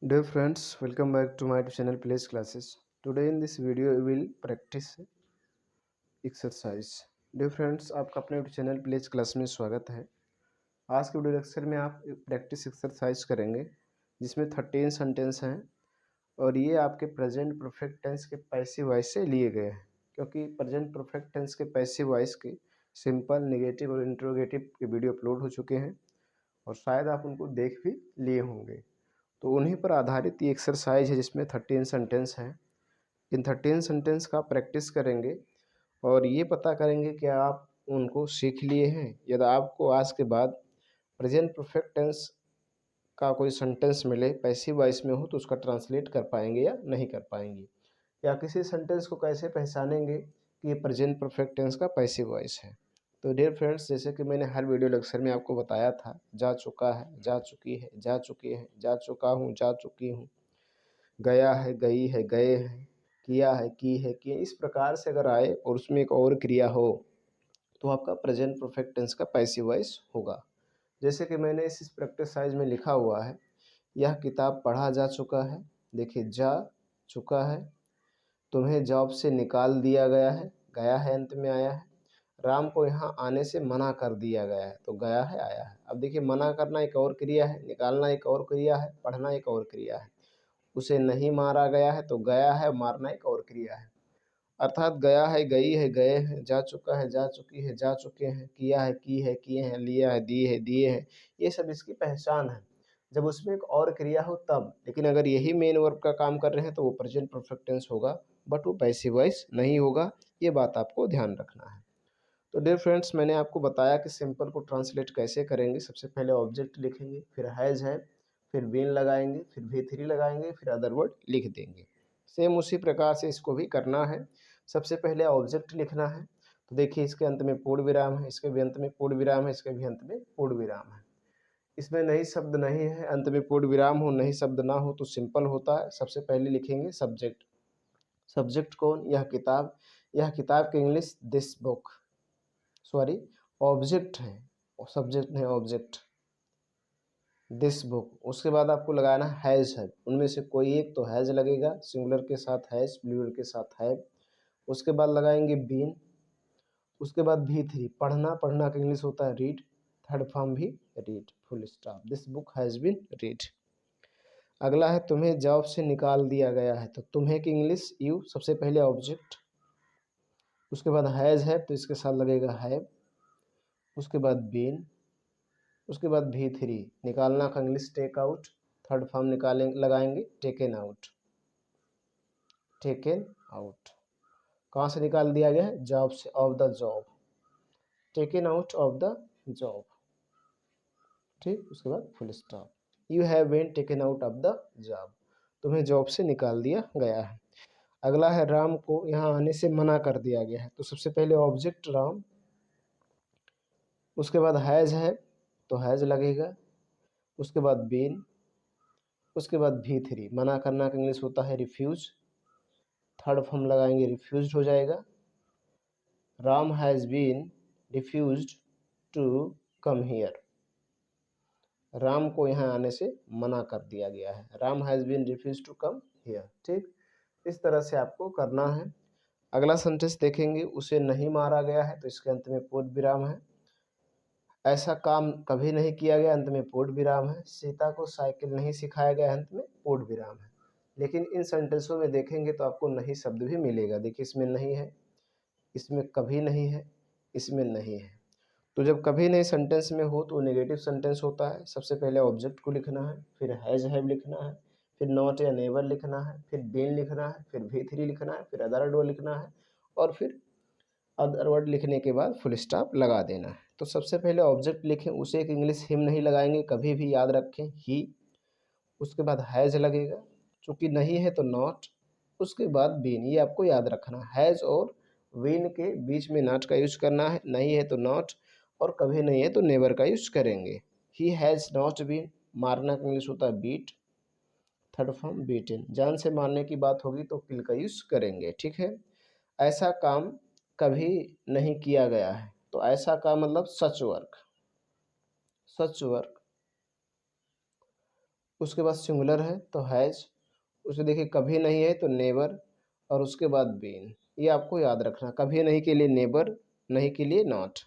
Dear friends, welcome back to my channel Place Classes. Today in this video we will practice exercise. Dear friends, आपका अपने channel place class में स्वागत है। आज के video lecture में आप प्रैक्टिस एक्सरसाइज करेंगे जिसमें 13 सेंटेंस हैं और ये आपके प्रेजेंट परफेक्ट टेंस के पैसिव वॉइस से लिए गए हैं, क्योंकि प्रेजेंट परफेक्ट टेंस के पैसिव वॉइस के सिंपल, नेगेटिव और इंट्रोगेटिव के वीडियो अपलोड हो चुके हैं और शायद आप उनको देख भी लिए होंगे। तो उन्हीं पर आधारित ये एक्सरसाइज है जिसमें 13 सेंटेंस हैं। इन 13 सेंटेंस का प्रैक्टिस करेंगे और ये पता करेंगे कि आप उनको सीख लिए हैं। यदि आपको आज के बाद प्रेजेंट परफेक्ट टेंस का कोई सेंटेंस मिले पैसिव वॉइस में हो तो उसका ट्रांसलेट कर पाएंगे या नहीं कर पाएंगे, या किसी सेंटेंस को कैसे पहचानेंगे कि ये प्रेजेंट परफेक्ट टेंस का पैसिव वॉइस है। तो डियर फ्रेंड्स, जैसे कि मैंने हर वीडियो लेक्चर में आपको बताया था, जा चुका है, जा चुकी है, जा चुके हैं, जा चुका हूँ, जा चुकी हूँ, गया है, गई है, गए हैं, किया है, की है, किए, इस प्रकार से अगर आए और उसमें एक और क्रिया हो तो आपका प्रेजेंट परफेक्ट टेंस का पैसिव वॉइस होगा। जैसे कि मैंने इस प्रैक्टिस साइज में लिखा हुआ है, यह किताब पढ़ा जा चुका है। देखिए, जा चुका है। तुम्हें जॉब से निकाल दिया गया है, गया है अंत में आया है। राम को यहाँ आने से मना कर दिया गया है, तो गया है आया है। अब देखिए, मना करना एक और क्रिया है, निकालना एक और क्रिया है, पढ़ना एक और क्रिया है। उसे नहीं मारा गया है तो गया है, मारना एक और क्रिया है। अर्थात गया है, गई है, गए हैं, जा चुका है, जा चुकी है, जा चुके हैं, किया है, की है, किए हैं, लिया है, दी है, दिए हैं, ये सब इसकी पहचान है जब उसमें एक और क्रिया हो तब। लेकिन अगर यही मेन वर्ब का काम कर रहे हैं तो वो प्रेजेंट परफेक्ट टेंस होगा, बट वो पैसिव वॉइस नहीं होगा। ये बात आपको ध्यान रखना है। तो डियर फ्रेंड्स, मैंने आपको बताया कि सिंपल को ट्रांसलेट कैसे करेंगे। सबसे पहले ऑब्जेक्ट लिखेंगे, फिर हैज़ है, फिर बीन लगाएंगे, फिर V3 लगाएंगे, फिर अदर वर्ड लिख देंगे। सेम उसी प्रकार से इसको भी करना है। सबसे पहले ऑब्जेक्ट लिखना है, तो देखिए इसके अंत में पूर्ण विराम है, इसके भी अंत में पूर्ण विराम है, इसके भी अंत में पूर्ण विराम है। इसमें नई शब्द नहीं है, अंत में पूर्ण विराम हो, नई शब्द ना हो तो सिंपल होता है। सबसे पहले लिखेंगे सब्जेक्ट। सब्जेक्ट कौन? यह किताब। यह किताब की English this book, sorry object है, सब्जेक्ट नहीं ऑब्जेक्ट, दिस बुक। उसके बाद आपको लगाना हैज़ है, उनमें से कोई एक तो हैज़ लगेगा, सिंगुलर के साथ हैज़, प्लूरल के साथ हैव। उसके बाद लगाएंगे बीन। उसके बाद V3, पढ़ना, पढ़ना का इंग्लिश होता है रीड, थर्ड फॉर्म भी read, full stop, this book has been read. अगला है तुम्हें जॉब से निकाल दिया गया है, तो तुम्हें की इंग्लिश यू, सबसे पहले ऑब्जेक्ट। उसके बाद हैज़ है तो इसके साथ लगेगा हैव। उसके बाद बीन। उसके बाद V3, निकालना का English take out, third form निकालेंगे, लगाएंगे टेकन आउट, टेकन आउट। कहाँ से निकाल दिया गया है? जॉब से, off the job, taken out of the job. ठीक, उसके बाद full stop, you have been taken out of the job, तुम्हें जॉब से निकाल दिया गया है। अगला है राम को यहाँ आने से मना कर दिया गया है, तो सबसे पहले ऑब्जेक्ट राम। उसके बाद हैज़ है तो हैज़ लगेगा। उसके बाद बीन। उसके बाद V3, मना करना का इंग्लिश होता है रिफ्यूज, थर्ड फॉर्म लगाएंगे रिफ्यूज्ड हो जाएगा। Ram has been refused to come here, Ram को यहाँ आने से मना कर दिया गया है, Ram has been refuse to come here. ठीक, इस तरह से आपको करना है। अगला सेंटेंस देखेंगे, उसे नहीं मारा गया है, तो इसके अंत में पूर्ण विराम है। ऐसा काम कभी नहीं किया गया, अंत में पूर्ण विराम है। सीता को साइकिल नहीं सिखाया गया, अंत में पूर्ण विराम है। लेकिन इन सेंटेंसों में देखेंगे तो आपको नहीं शब्द भी मिलेगा। देखिए, इसमें नहीं है, इसमें कभी नहीं है, इसमें नहीं है। तो जब कभी नहीं सेंटेंस में हो तो नेगेटिव सेंटेंस होता है। सबसे पहले ऑब्जेक्ट को लिखना है, फिर हैज़ हैव लिखना है, फिर नॉट या नेवर लिखना है, फिर बीन लिखना है, फिर V3 लिखना है, फिर अदर वर्ड लिखना है, और फिर अदर वर्ड लिखने के बाद फुल स्टॉप लगा देना है। तो सबसे पहले ऑब्जेक्ट लिखें, उसे एक इंग्लिश हिम नहीं लगाएंगे, कभी भी याद रखें ही। उसके बाद हैज़ लगेगा, चूँकि नहीं है तो नॉट। उसके बाद बीन, ये आपको याद रखना, हैज़ और बीन के बीच में नॉट का यूज़ करना है, नहीं है तो नॉट, और कभी नहीं है तो नेवर का यूज़ करेंगे। ही हैज़ नॉट बीन, मारना का इंग्लिश होता है बीट, थर्ड फॉर्म बीटन। जान से मारने की बात होगी तो किल का यूज़ करेंगे। ठीक है। ऐसा काम कभी नहीं किया गया है, तो ऐसा काम मतलब सच वर्क, सच वर्क। उसके बाद सिंगुलर है तो हैज, उसे देखिए कभी नहीं है तो नेवर, और उसके बाद बीन। ये आपको याद रखना, कभी नहीं के लिए नेबर, नहीं के लिए not.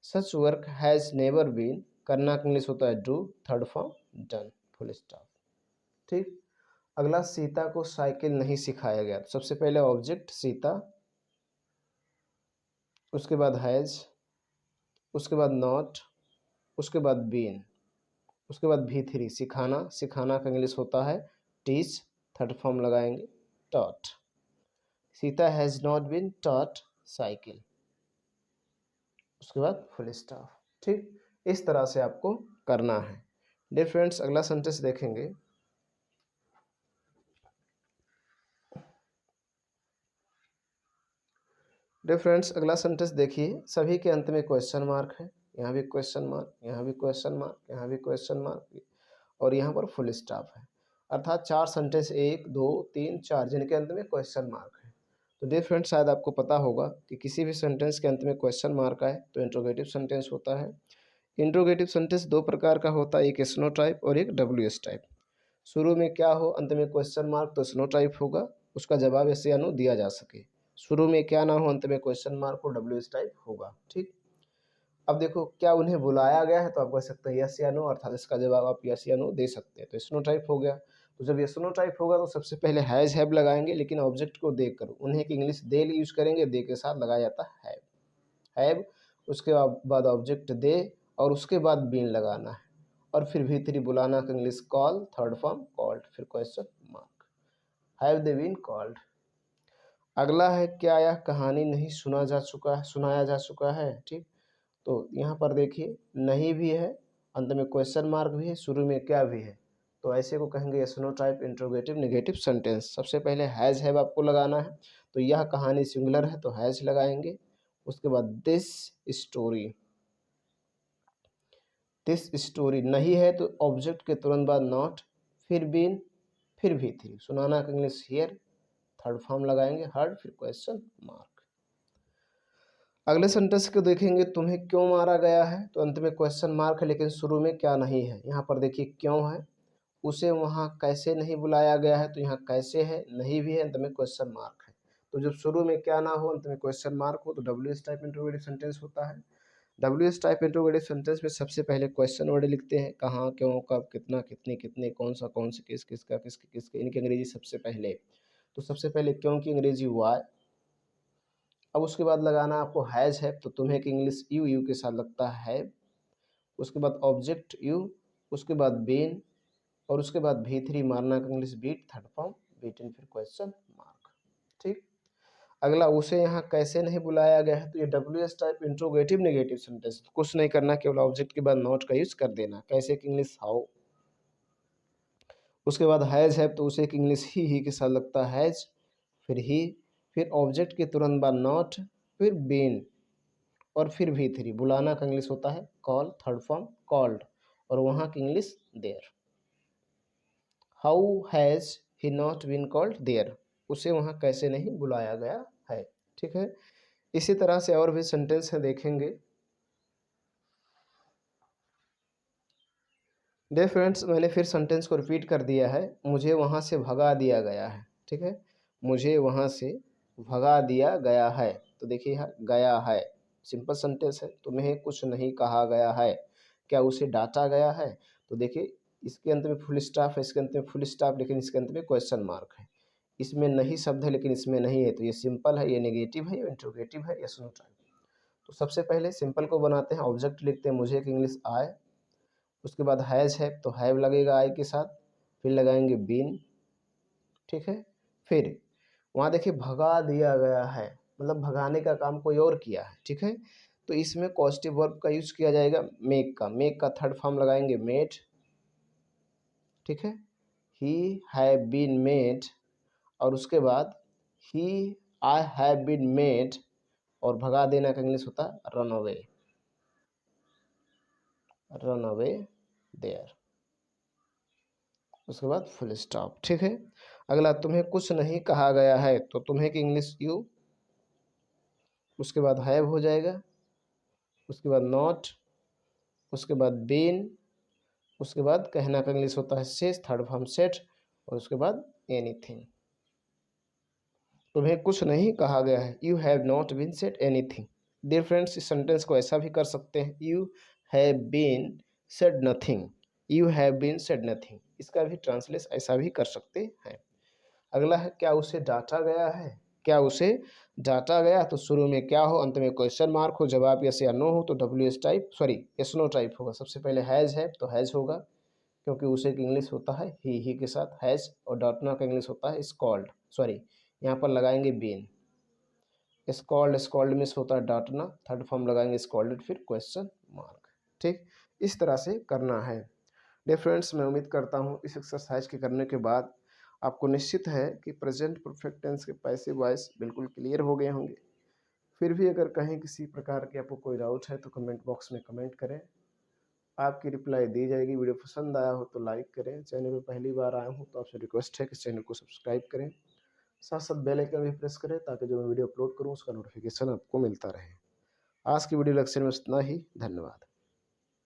Such work has never been, करना का इंग्लिश होता है do, third form done, full stop. ठीक। अगला, सीता को साइकिल नहीं सिखाया गया। तो सबसे पहले ऑब्जेक्ट सीता, उसके बाद हैज़, उसके बाद नॉट, उसके बाद बीन, उसके बाद V3 सिखाना, सिखाना का इंग्लिश होता है टीच, थर्ड फॉर्म लगाएंगे taught. Sita has not been taught cycle, उसके बाद फुल स्टॉप। ठीक, इस तरह से आपको करना है। डियर फ्रेंड्स, अगला सेंटेंस देखेंगे। डियर फ्रेंड्स, अगला सेंटेंस देखिए, सभी के अंत में क्वेश्चन मार्क है। यहाँ भी क्वेश्चन मार्क, यहाँ भी क्वेश्चन मार्क, यहाँ भी क्वेश्चन मार्क, और यहाँ पर फुल स्टॉप है। अर्थात 4 सेंटेंस, 1 2 3 4, जिनके अंत में क्वेश्चन मार्क है। तो डियर फ्रेंड्स, शायद आपको पता होगा कि किसी भी सेंटेंस के अंत में क्वेश्चन मार्क आए तो इंट्रोगेटिव सेंटेंस होता है। इंट्रोगेटिव सेंटेंस 2 प्रकार का होता है, एक स्नो टाइप और एक WS टाइप। शुरू में क्या हो, अंत में क्वेश्चन मार्क, तो स्नो टाइप होगा, उसका जवाब ऐसे या नो दिया जा सके। शुरू में क्या ना हो, अंत में क्वेश्चन मार्क हो, WS टाइप होगा। ठीक। अब देखो, क्या उन्हें बुलाया गया है, तो आप कह सकते हैं यस या नो, अर्थात इसका जवाब आप यस या नो दे सकते हैं। तो स्नो टाइप हो गया। तो जब ये स्नो टाइप होगा तो सबसे पहले हैज हैव लगाएंगे, लेकिन ऑब्जेक्ट को देख कर, उन्हें की इंग्लिश दे यूज करेंगे, दे के साथ लगाया जाता है हैव, उसके बाद ऑब्जेक्ट दे, और उसके बाद बीन लगाना है, और फिर V3 बुलाना का English call, third form called, फिर question mark, have they been called. अगला है, क्या यह कहानी नहीं सुनाया जा चुका है। ठीक। तो यहाँ पर देखिए, नहीं भी है, अंत में क्वेश्चन मार्क भी है, शुरू में क्या भी है। तो ऐसे को कहेंगे snow type interrogative negative sentence. सबसे पहले हैज़ हैव आपको लगाना है, तो यह कहानी सिंगुलर है तो हैज़ लगाएंगे। उसके बाद दिस स्टोरी, दिस स्टोरी नहीं है तो ऑब्जेक्ट के तुरंत बाद नॉट, फिर बीन, फिर V3, सुनाना का इंग्लिश हियर, थर्ड फॉर्म लगाएंगे हर्ड, फिर क्वेश्चन मार्क। अगले सेंटेंस को देखेंगे, तुम्हें क्यों मारा गया है। तो अंत में क्वेश्चन मार्क है, लेकिन शुरू में क्या नहीं है। यहाँ पर देखिए क्यों है, उसे वहाँ कैसे नहीं बुलाया गया है, तो यहाँ कैसे है, नहीं भी है, अंत में क्वेश्चन मार्क है। तो जब शुरू में क्या ना हो, अंत में क्वेश्चन मार्क हो, तो WS टाइप इंट्रोगेटिव सेंटेंस होता है। WS टाइप इंट्रोगेटिव सेंटेंस में सबसे पहले क्वेश्चन वर्ड लिखते हैं, कहाँ, क्यों, कब, कितना, कितने, कितने, कौन सा, कौन से, किस, किसका, किसके, किसके, इनकी अंग्रेजी सबसे पहले। तो सबसे पहले क्यों की अंग्रेजी वाई। अब उसके बाद लगाना आपको हैज है, तो तुम्हें की इंग्लिश यू के साथ लगता है। उसके बाद ऑब्जेक्ट यू, उसके बाद बीन, और उसके बाद V3 मारना का English beat, third form beaten, फिर क्वेश्चन मार्क। ठीक। अगला, उसे यहाँ कैसे नहीं बुलाया गया है। तो ये WS type interrogative negative sentence, कुछ नहीं करना, केवल ऑब्जेक्ट के बाद नॉट का यूज कर देना। कैसे की इंग्लिश हाउ। उसके बाद हैज है, तो उसे की इंग्लिश ही के साथ लगता है हैज, फिर ही, फिर ऑब्जेक्ट के तुरंत बाद नॉट, फिर बीन, और फिर V3 बुलाना का इंग्लिश होता है कॉल, थर्ड फॉर्म कॉल्ड, और वहाँ की English there. How has he not been called there, उसे वहाँ कैसे नहीं बुलाया गया है। ठीक है। इसी तरह से और भी सेंटेंस हैं, देखेंगे। डियर फ्रेंड्स, मैंने फिर सेंटेंस को रिपीट कर दिया है, मुझे वहाँ से भगा दिया गया है। ठीक है, मुझे वहाँ से भगा दिया गया है। तो देखिए यहाँ गया है, सिंपल सेंटेंस है। तुम्हें कुछ नहीं कहा गया है, क्या उसे डांटा गया है। तो देखिए, इसके अंत में फुल स्टॉप है, इसके अंत में फुल स्टॉप, लेकिन इसके अंत में क्वेश्चन मार्क है। इसमें नहीं शब्द है, लेकिन इसमें नहीं है। तो ये सिंपल है, ये नेगेटिव है, ये इंट्रोगेटिव है, ये स्नो टाइप। तो सबसे पहले सिंपल को बनाते हैं, ऑब्जेक्ट लिखते हैं, मुझे की इंग्लिश आए। उसके बाद हैज़ है, तो हैव लगेगा आई के साथ, फिर लगाएंगे बीन। ठीक है। फिर वहाँ देखिए भगा दिया गया है, मतलब भगाने का काम कोई और किया है। ठीक है। तो इसमें कॉजेटिव वर्ब का यूज किया जाएगा, मेक का थर्ड फॉर्म लगाएंगे मेड। ठीक है। ही हैव बीन मेड, और उसके बाद ही आई हैव बीन मेड, और भगा देना का इंग्लिश होता है run away, run away there. उसके बाद फुल स्टॉप। ठीक है। अगला, तुम्हें कुछ नहीं कहा गया है, तो तुम्हें की इंग्लिश यू, उसके बाद हैव हो जाएगा, उसके बाद नॉट, उसके बाद बीन, उसके बाद कहना का इंग्लिश होता है सेज, थर्ड फॉर्म सेट, और उसके बाद एनीथिंग। तुम्हें कुछ नहीं कहा गया है, you have not been said anything. Dear friends, इस सेंटेंस को ऐसा भी कर सकते हैं, you have been said nothing, you have been said nothing, इसका भी ट्रांसलेशन ऐसा भी कर सकते हैं। अगला है क्या उसे डांटा गया है, क्या उसे डांटा गया, तो शुरू में क्या हो, अंत में क्वेश्चन मार्क हो, जवाब यस या नो हो तो W S type, sorry yes no type होगा। सबसे पहले हैज़ है तो हैज़ होगा, क्योंकि उसे का इंग्लिश होता है ही के साथ हैज़, और डांटना का इंग्लिश होता है स्कॉल्ड, सॉरी यहाँ पर लगाएंगे बीन। स्कॉल्ड, स्कॉल्ड मिस होता है डांटना, थर्ड फॉर्म लगाएंगे स्कॉल्डेड, फिर क्वेश्चन मार्क। ठीक, इस तरह से करना है। डियर फ्रेंड्स, मैं उम्मीद करता हूँ इस एक्सरसाइज के करने के बाद आपको निश्चित है कि प्रेजेंट परफेक्ट टेंस के पैसिव वॉइस बिल्कुल क्लियर हो गए होंगे। फिर भी अगर कहीं किसी प्रकार के आपको कोई डाउट है तो कमेंट बॉक्स में कमेंट करें, आपकी रिप्लाई दी जाएगी। वीडियो पसंद आया हो तो लाइक करें, चैनल पर पहली बार आया हूँ तो आपसे रिक्वेस्ट है कि चैनल को सब्सक्राइब करें, साथ साथ बेल आइकन भी प्रेस करें ताकि जो मैं वीडियो अपलोड करूँ उसका नोटिफिकेशन आपको मिलता रहे। आज की वीडियो लेक्चर में इतना ही, धन्यवाद।